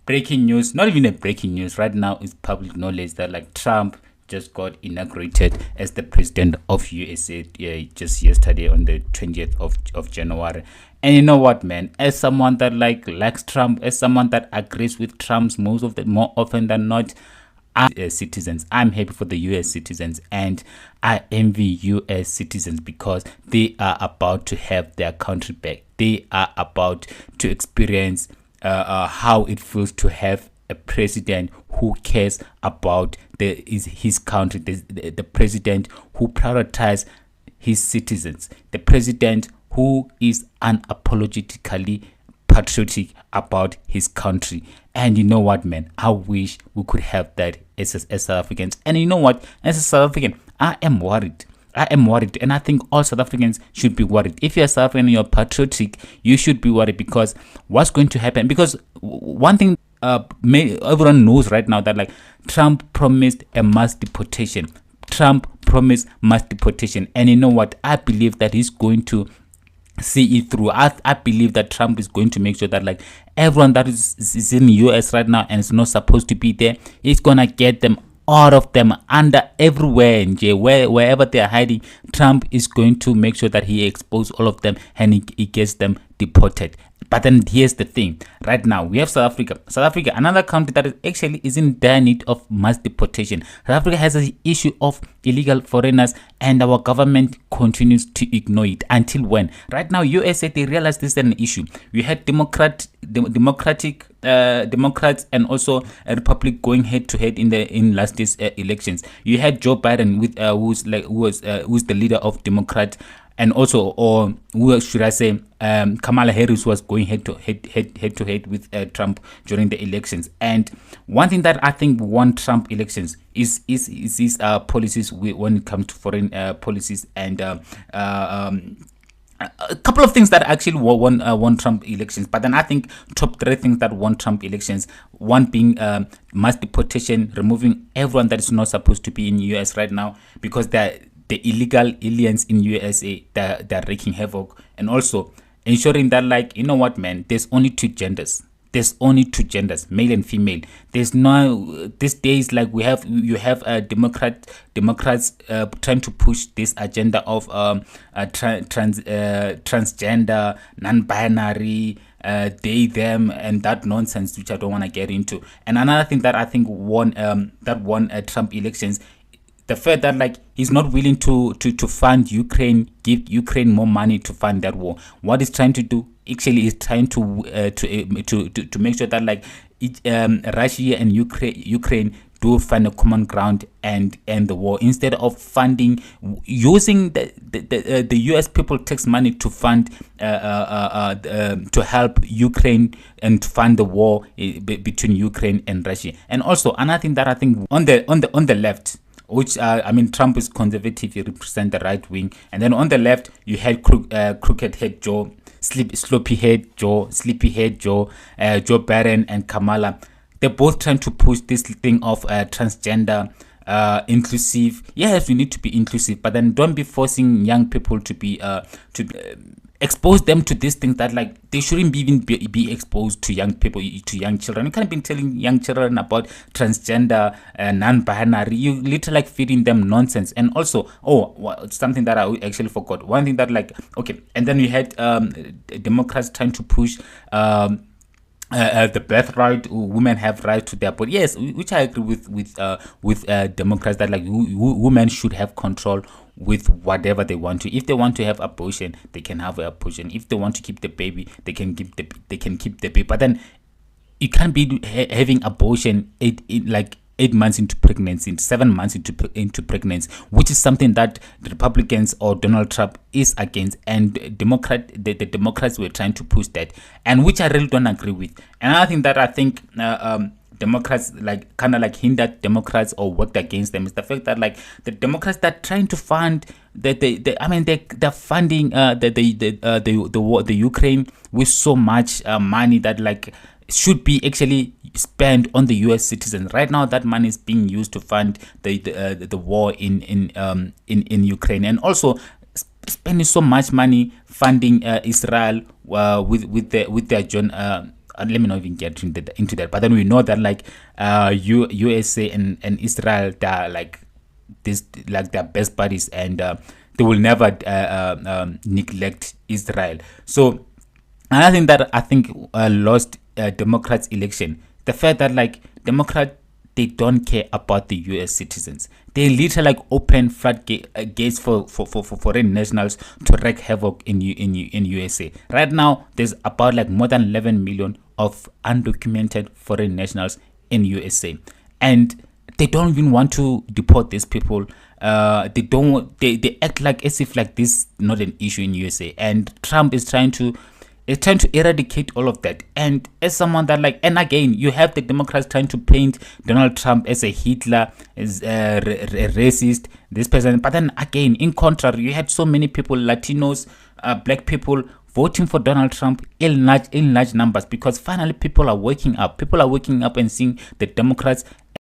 breaking news, not even a breaking news right now, is public knowledge that like Trump just got inaugurated as the president of USA just yesterday on the 20th of January. And you know what, man, as someone that likes Trump, as someone that agrees with Trump's more often than not, citizens, I'm happy for the US citizens, and I envy US citizens because they are about to have their country back. They are about to experience how it feels to have a president who cares about his country, the president who prioritizes his citizens, the president who is unapologetically patriotic about his country. And you know what, man, I wish we could have that as South Africans. And you know what, as a South African, I am worried, and I think all South Africans should be worried. If you're South African and you're patriotic, you should be worried, because what's going to happen? Because one thing everyone knows right now, that like Trump promised a mass deportation. And you know what? I believe that he's going to see it through. I believe that Trump is going to make sure that like everyone that is in the US right now and is not supposed to be there, he's gonna get them, all of them, under everywhere, and wherever they are hiding. Trump is going to make sure that he exposes all of them and he gets them deported. But then here's the thing. Right now, we have South Africa, another country that is in dire need of mass deportation. South Africa has an issue of illegal foreigners, and our government continues to ignore it. Until when? Right now, USA, they realize this is an issue. We had Democrats and also a Republic going head to head in last year's elections. You had Joe Biden with who's the leader of Democrats, and also, or who should I say, Kamala Harris was going head to head with Trump during the elections. And one thing that I think won Trump elections is his policies when it comes to foreign policies, and a couple of things that actually won Trump elections. But then I think top 3 things that won Trump elections, one being mass deportation, removing everyone that is not supposed to be in US right now, because the illegal aliens in USA, they're wreaking havoc. And also ensuring that, like, you know what, man, there's only two genders, male and female. There's no, these days, like, you have Democrats trying to push this agenda of transgender, non-binary, they, them, and that nonsense, which I don't want to get into. And another thing that I think won Trump elections, the fact that like he's not willing to fund Ukraine, give Ukraine more money to fund that war. What he's trying to do actually is trying to make sure that like Russia and Ukraine do find a common ground and end the war, instead of funding, using the US people tax money to fund to help Ukraine and to fund the war between Ukraine and Russia. And also another thing that I think on the left, which I mean, Trump is conservative, he represents the right wing, and then on the left you had crooked head Joe, sleepy head Joe, Joe Biden and Kamala. They're both trying to push this thing of transgender, inclusive. Yes, we need to be inclusive, but then don't be forcing young people to be expose them to these things that like they shouldn't even be exposed to young people, to young children. You can't be telling young children about transgender, non-binary. You literally like feeding them nonsense. And also, something that I actually forgot. One thing that like, okay, and then we had Democrats trying to push the birthright, women have right to their body. Yes, which I agree with Democrats, that like women should have control with whatever they want to. If they want to have abortion, they can have an abortion. If they want to keep the baby, they can keep the baby. But then you can't be having abortion 8 months into pregnancy, 7 months into pregnancy, which is something that the Republicans or Donald Trump is against, and the Democrats were trying to push that, and which I really don't agree with. Another thing that I think Democrats like kind of like hindered Democrats or worked against them is the fact that like the Democrats that trying to fund they're funding the Ukraine with so much money that like should be actually spent on the US citizens. Right now that money is being used to fund the war in Ukraine, and also spending so much money funding Israel with their let me not even get into that. But then we know that like USA and Israel, they're like this, like their best buddies, and they will never neglect Israel. So another thing that I think lost Democrats election, the fact that like Democrat, they don't care about the US citizens. They literally like open gates for foreign nationals to wreak havoc in USA. Right now, there's about like more than 11 million of undocumented foreign nationals in USA, and they don't even want to deport these people. They act like as if like this is not an issue in USA, and Trump is trying to eradicate all of that. And as someone that like, and again, you have the Democrats trying to paint Donald Trump as a Hitler, as a racist, this person. But then again, in contrary, you had so many people, Latinos, black people, voting for Donald Trump in large numbers, because finally people are waking up. People are waking up and seeing the Democrats